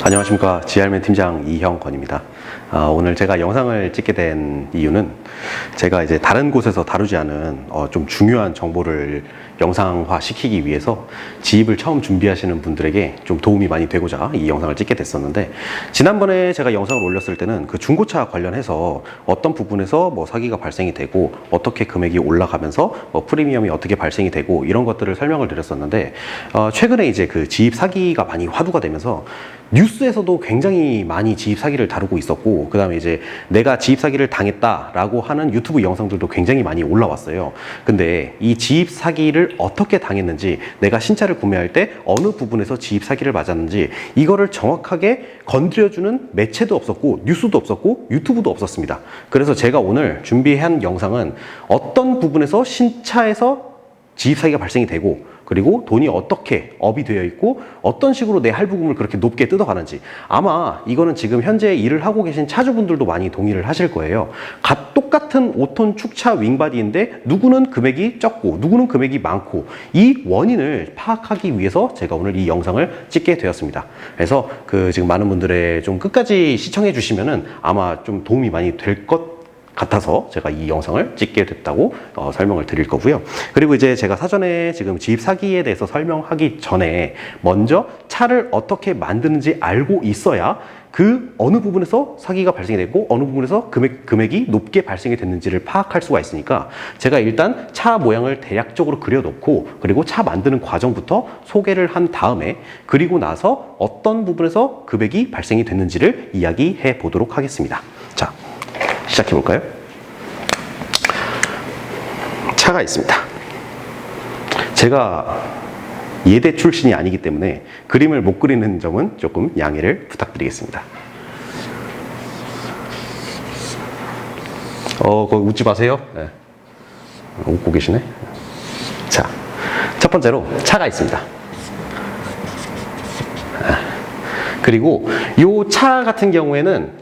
안녕하십니까, GR맨 팀장 이형권입니다. 오늘 제가 영상을 찍게 된 이유는 제가 이제 다른 곳에서 다루지 않은 좀 중요한 정보를 영상화 시키기 위해서 지입을 처음 준비하시는 분들에게 좀 도움이 많이 되고자 이 영상을 찍게 됐었는데, 지난번에 제가 영상을 올렸을 때는 그 중고차 관련해서 어떤 부분에서 뭐 사기가 발생이 되고 어떻게 금액이 올라가면서 뭐 프리미엄이 어떻게 발생이 되고 이런 것들을 설명을 드렸었는데, 최근에 이제 그 지입 사기가 많이 화두가 되면서 뉴스에서도 굉장히 많이 지입 사기를 다루고 있었고, 그 다음에 이제 내가 지입 사기를 당했다라고 하는 유튜브 영상들도 굉장히 많이 올라왔어요. 근데 이 지입 사기를 어떻게 당했는지, 내가 신차를 구매할 때 어느 부분에서 지입 사기를 맞았는지, 이거를 정확하게 건드려주는 매체도 없었고 뉴스도 없었고 유튜브도 없었습니다. 그래서 제가 오늘 준비한 영상은 어떤 부분에서 신차에서 지입 사기가 발생이 되고, 그리고 돈이 어떻게 업이 되어 있고 어떤 식으로 내 할부금을 그렇게 높게 뜯어가는지, 아마 이거는 지금 현재 일을 하고 계신 차주분들도 많이 동의를 하실 거예요. 똑같은 5톤 축차 윙바디인데 누구는 금액이 적고 누구는 금액이 많고, 이 원인을 파악하기 위해서 제가 오늘 이 영상을 찍게 되었습니다. 그래서 지금 많은 분들의 좀 끝까지 시청해 주시면은 아마 좀 도움이 많이 될 것 같아서 제가 이 영상을 찍게 됐다고 설명을 드릴 거고요. 그리고 이제 제가 사전에 지금 지입 사기에 대해서 설명하기 전에 먼저 차를 어떻게 만드는지 알고 있어야 그 어느 부분에서 사기가 발생이 됐고 어느 부분에서 금액이 높게 발생이 됐는지를 파악할 수가 있으니까, 제가 일단 차 모양을 대략적으로 그려놓고, 그리고 차 만드는 과정부터 소개를 한 다음에, 그리고 나서 어떤 부분에서 금액이 발생이 됐는지를 이야기해 보도록 하겠습니다. 자, 시작해 볼까요? 차가 있습니다. 제가 예대 출신이 아니기 때문에 그림을 못 그리는 점은 조금 양해를 부탁드리겠습니다. 거기 웃지 마세요. 네. 웃고 계시네. 자, 첫 번째로 차가 있습니다. 그리고 이 차 같은 경우에는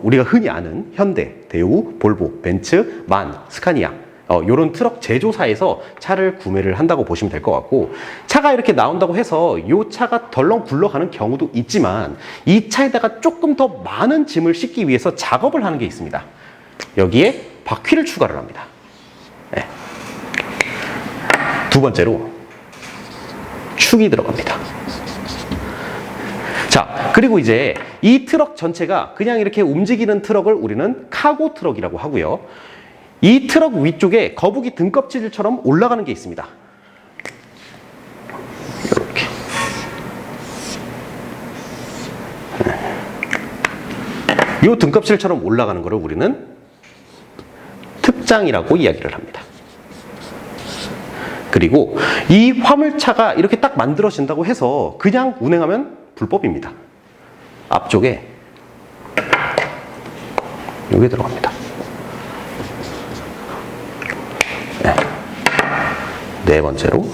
우리가 흔히 아는 현대, 대우, 볼보, 벤츠, 만, 스카니아, 요런 트럭 제조사에서 차를 구매를 한다고 보시면 될 것 같고, 차가 이렇게 나온다고 해서 이 차가 덜렁 굴러가는 경우도 있지만, 이 차에다가 조금 더 많은 짐을 싣기 위해서 작업을 하는 게 있습니다. 여기에 바퀴를 추가를 합니다. 네. 두 번째로 축이 들어갑니다. 자, 그리고 이제 이 트럭 전체가 그냥 이렇게 움직이는 트럭을 우리는 카고 트럭이라고 하고요. 이 트럭 위쪽에 거북이 등껍질처럼 올라가는 게 있습니다. 이렇게. 이 등껍질처럼 올라가는 거를 우리는 특장이라고 이야기를 합니다. 그리고 이 화물차가 이렇게 딱 만들어진다고 해서 그냥 운행하면 불법입니다. 앞쪽에 이게 들어갑니다. 네. 네 번째로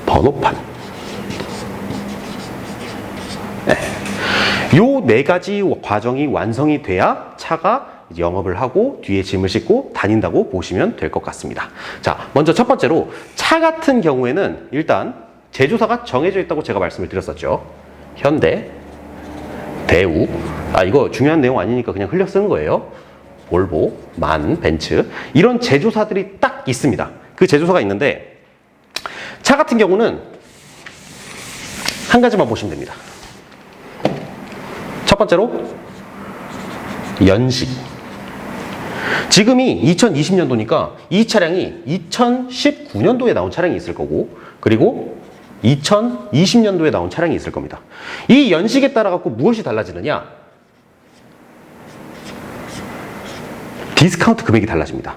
번호판. 네. 요 네 가지 과정이 완성이 돼야 차가 영업을 하고 뒤에 짐을 싣고 다닌다고 보시면 될 것 같습니다. 자, 먼저 첫 번째로 차 같은 경우에는 일단 제조사가 정해져 있다고 제가 말씀을 드렸었죠. 현대, 대우, 이거 중요한 내용 아니니까 그냥 흘려 쓰는 거예요. 볼보, 만, 벤츠, 이런 제조사들이 딱 있습니다. 그 제조사가 있는데, 차 같은 경우는 한 가지만 보시면 됩니다. 첫 번째로 연식. 지금이 2020년도니까 이 차량이 2019년도에 나온 차량이 있을 거고, 그리고 2020년도에 나온 차량이 있을 겁니다. 이 연식에 따라 갖고 무엇이 달라지느냐? 디스카운트 금액이 달라집니다.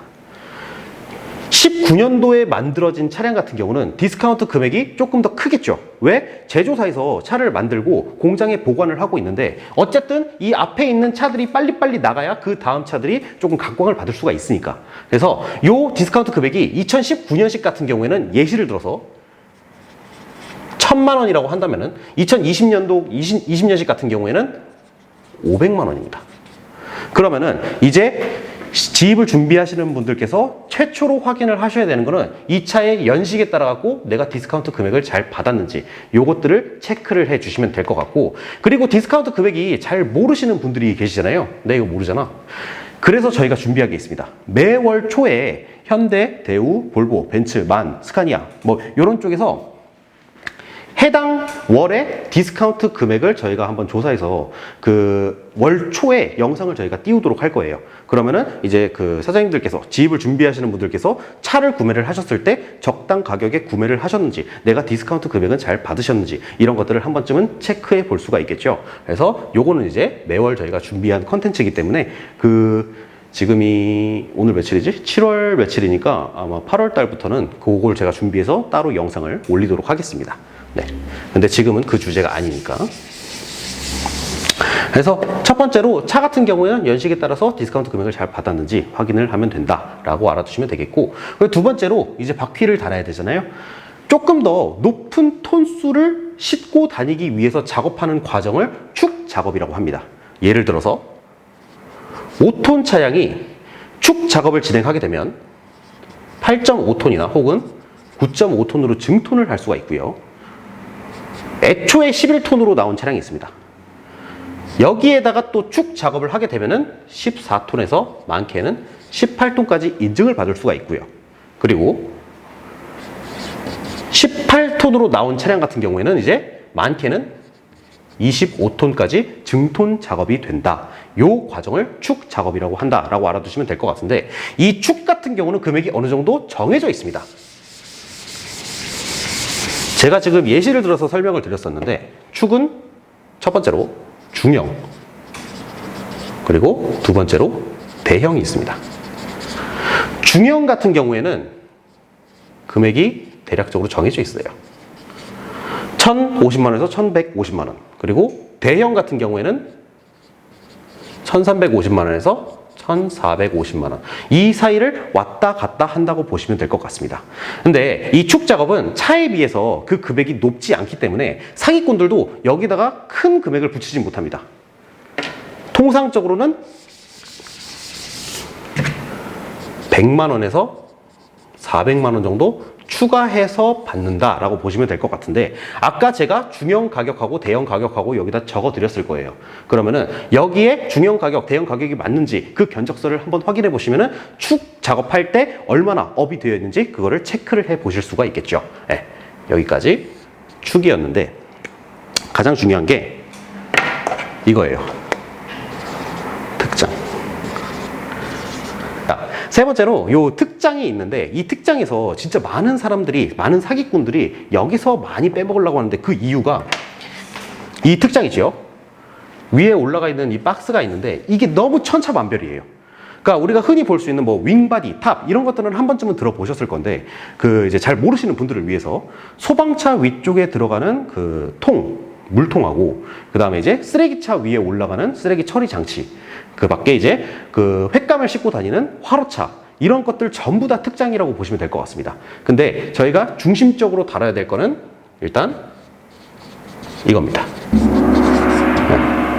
19년도에 만들어진 차량 같은 경우는 디스카운트 금액이 조금 더 크겠죠. 왜? 제조사에서 차를 만들고 공장에 보관을 하고 있는데, 어쨌든 이 앞에 있는 차들이 빨리빨리 나가야 그 다음 차들이 조금 각광을 받을 수가 있으니까. 그래서 요 디스카운트 금액이 2019년식 같은 경우에는 예시를 들어서 1,000만 원이라고 한다면은 2020년도 20년식 같은 경우에는 500만 원입니다. 그러면은 이제 지입을 준비하시는 분들께서 최초로 확인을 하셔야 되는 거는 이 차의 연식에 따라 갖고 내가 디스카운트 금액을 잘 받았는지 요것들을 체크를 해 주시면 될 것 같고, 그리고 디스카운트 금액이 잘 모르시는 분들이 계시잖아요. 내가 이거 모르잖아. 그래서 저희가 준비한 게 있습니다. 매월 초에 현대, 대우, 볼보, 벤츠, 만, 스카니아 뭐 이런 쪽에서 해당 월의 디스카운트 금액을 저희가 한번 조사해서 그 월 초에 영상을 저희가 띄우도록 할 거예요. 그러면은 이제 그 사장님들께서 지입을 준비하시는 분들께서 차를 구매를 하셨을 때 적당 가격에 구매를 하셨는지, 내가 디스카운트 금액은 잘 받으셨는지 이런 것들을 한 번쯤은 체크해 볼 수가 있겠죠. 그래서 요거는 이제 매월 저희가 준비한 컨텐츠이기 때문에 지금이 오늘 며칠이지? 7월 며칠이니까 아마 8월 달부터는 그걸 제가 준비해서 따로 영상을 올리도록 하겠습니다. 네. 근데 지금은 그 주제가 아니니까. 그래서 첫 번째로 차 같은 경우에는 연식에 따라서 디스카운트 금액을 잘 받았는지 확인을 하면 된다라고 알아두시면 되겠고, 그리고 두 번째로 이제 바퀴를 달아야 되잖아요. 조금 더 높은 톤수를 싣고 다니기 위해서 작업하는 과정을 축 작업이라고 합니다. 예를 들어서 5톤 차량이 축 작업을 진행하게 되면 8.5톤이나 혹은 9.5톤으로 증톤을 할 수가 있고요. 애초에 11톤으로 나온 차량이 있습니다. 여기에다가 또 축 작업을 하게 되면은 14톤에서 많게는 18톤까지 인증을 받을 수가 있고요. 그리고 18톤으로 나온 차량 같은 경우에는 이제 많게는 25톤까지 증톤 작업이 된다. 요 과정을 축 작업이라고 한다라고 알아두시면 될 것 같은데, 이 축 같은 경우는 금액이 어느 정도 정해져 있습니다. 제가 지금 예시를 들어서 설명을 드렸었는데, 축은 첫 번째로 중형, 그리고 두 번째로 대형이 있습니다. 중형 같은 경우에는 금액이 대략적으로 정해져 있어요. 1,050만 원에서 1,150만 원. 그리고 대형 같은 경우에는 1,350만 원에서 1,450만 원. 이 사이를 왔다 갔다 한다고 보시면 될 것 같습니다. 근데 이 축 작업은 차에 비해서 그 금액이 높지 않기 때문에 사기꾼들도 여기다가 큰 금액을 붙이지 못합니다. 통상적으로는 100만 원에서 400만 원 정도 추가해서 받는다라고 보시면 될 것 같은데, 아까 제가 중형 가격하고 대형 가격하고 여기다 적어 드렸을 거예요. 그러면은 여기에 중형 가격, 대형 가격이 맞는지 그 견적서를 한번 확인해 보시면은 축 작업할 때 얼마나 업이 되어 있는지 그거를 체크를 해 보실 수가 있겠죠. 네, 여기까지 축이었는데 가장 중요한 게 이거예요. 특장. 세 번째로 요 특장이 있는데, 이 특장에서 진짜 많은 사람들이, 많은 사기꾼들이 여기서 많이 빼먹으려고 하는데 그 이유가 이 특장이죠. 위에 올라가 있는 이 박스가 있는데 이게 너무 천차만별이에요. 그러니까 우리가 흔히 볼 수 있는 뭐 윙바디, 탑 이런 것들은 한 번쯤은 들어보셨을 건데, 그 이제 잘 모르시는 분들을 위해서 소방차 위쪽에 들어가는 그 물통하고 그 다음에 이제 쓰레기차 위에 올라가는 쓰레기 처리 장치, 그 밖에 이제 그 횟감을 싣고 다니는 화로차, 이런 것들 전부 다 특장이라고 보시면 될 것 같습니다. 근데 저희가 중심적으로 다뤄야 될 거는 일단 이겁니다.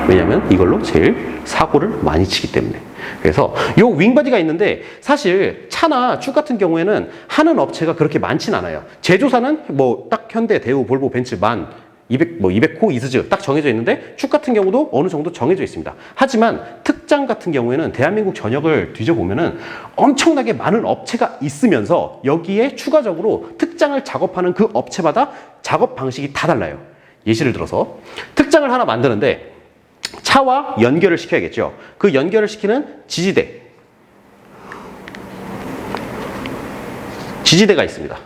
왜냐면 이걸로 제일 사고를 많이 치기 때문에. 그래서 요 윙바디가 있는데, 사실 차나 축 같은 경우에는 하는 업체가 그렇게 많진 않아요. 제조사는 뭐 딱 현대, 대우, 볼보, 벤츠, 만 200호, 이스즈 딱 정해져 있는데, 축 같은 경우도 어느 정도 정해져 있습니다. 하지만 특장 같은 경우에는 대한민국 전역을 뒤져보면은 엄청나게 많은 업체가 있으면서 여기에 추가적으로 특장을 작업하는 그 업체마다 작업 방식이 다 달라요. 예시를 들어서 특장을 하나 만드는데 차와 연결을 시켜야겠죠. 그 연결을 시키는 지지대가 있습니다.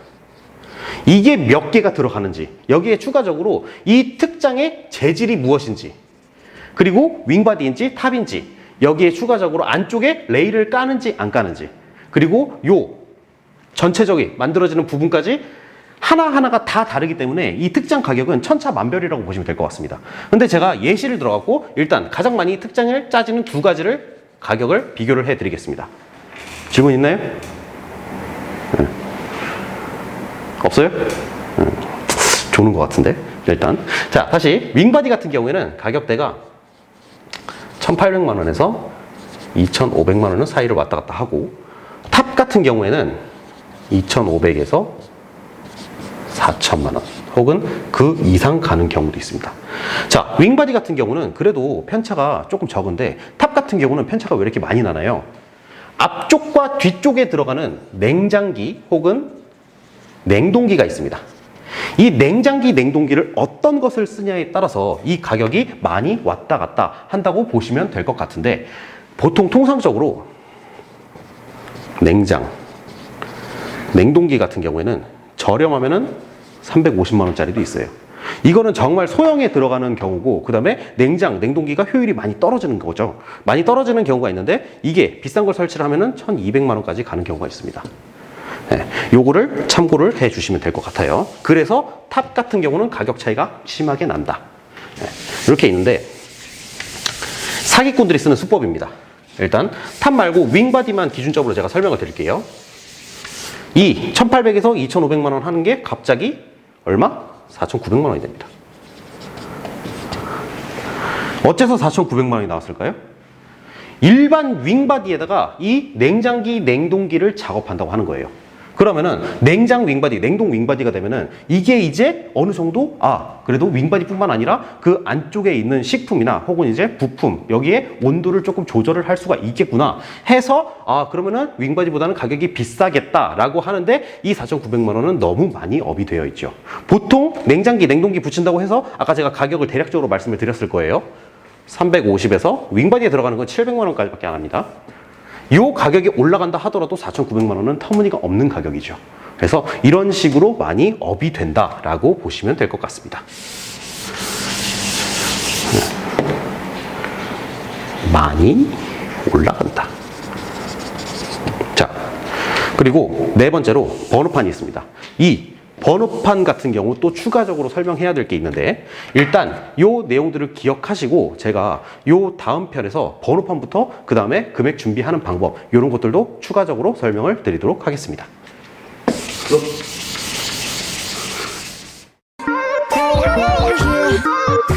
이게 몇 개가 들어가는지, 여기에 추가적으로 이 특장의 재질이 무엇인지, 그리고 윙바디인지 탑인지, 여기에 추가적으로 안쪽에 레일을 까는지 안 까는지, 그리고 요 전체적인 만들어지는 부분까지 하나하나가 다 다르기 때문에 이 특장 가격은 천차만별이라고 보시면 될 것 같습니다. 근데 제가 예시를 들어갖고 일단 가장 많이 특장을 짜지는 두 가지를 가격을 비교를 해 드리겠습니다. 질문 있나요? 없어요? 좋은 것 같은데. 일단 자, 다시 윙바디 같은 경우에는 가격대가 1,800만 원에서 2,500만 원은 사이를 왔다 갔다 하고, 탑 같은 경우에는 2,500에서 4천만 원 혹은 그 이상 가는 경우도 있습니다. 자, 윙바디 같은 경우는 그래도 편차가 조금 적은데, 탑 같은 경우는 편차가 왜 이렇게 많이 나나요? 앞쪽과 뒤쪽에 들어가는 냉장기 혹은 냉동기가 있습니다. 이 냉장기, 냉동기를 어떤 것을 쓰냐에 따라서 이 가격이 많이 왔다 갔다 한다고 보시면 될 것 같은데, 보통 통상적으로 냉동기 같은 경우에는 저렴하면은 350만 원짜리도 있어요. 이거는 정말 소형에 들어가는 경우고, 그 다음에 냉동기가 효율이 많이 떨어지는 거죠. 많이 떨어지는 경우가 있는데, 이게 비싼 걸 설치를 하면은 1,200만 원까지 가는 경우가 있습니다. 네, 요거를 참고를 해 주시면 될 것 같아요. 그래서 탑 같은 경우는 가격 차이가 심하게 난다. 네, 이렇게 있는데, 사기꾼들이 쓰는 수법입니다. 일단 탑 말고 윙바디만 기준적으로 제가 설명을 드릴게요. 이 1,800에서 2,500만 원 하는 게 갑자기 얼마? 4,900만 원이 됩니다. 어째서 4,900만 원이 나왔을까요? 일반 윙바디에다가 이 냉장기, 냉동기를 작업한다고 하는 거예요. 그러면은 냉동 윙바디가 되면은 이게 이제 어느 정도, 그래도 윙바디뿐만 아니라 그 안쪽에 있는 식품이나 혹은 이제 부품, 여기에 온도를 조금 조절을 할 수가 있겠구나 해서, 그러면은 윙바디보다는 가격이 비싸겠다라고 하는데, 이 4,900만 원은 너무 많이 업이 되어 있죠. 보통 냉장기, 냉동기 붙인다고 해서 아까 제가 가격을 대략적으로 말씀을 드렸을 거예요. 350에서 윙바디에 들어가는 건 700만 원까지밖에 안 합니다. 이 가격이 올라간다 하더라도 4,900만 원은 터무니가 없는 가격이죠. 그래서 이런 식으로 많이 업이 된다라고 보시면 될 것 같습니다. 많이 올라간다. 자, 그리고 네 번째로 번호판이 있습니다. 이 번호판 같은 경우 또 추가적으로 설명해야 될 게 있는데, 일단 요 내용들을 기억하시고 제가 요 다음 편에서 번호판부터 그 다음에 금액 준비하는 방법, 이런 것들도 추가적으로 설명을 드리도록 하겠습니다. Hey,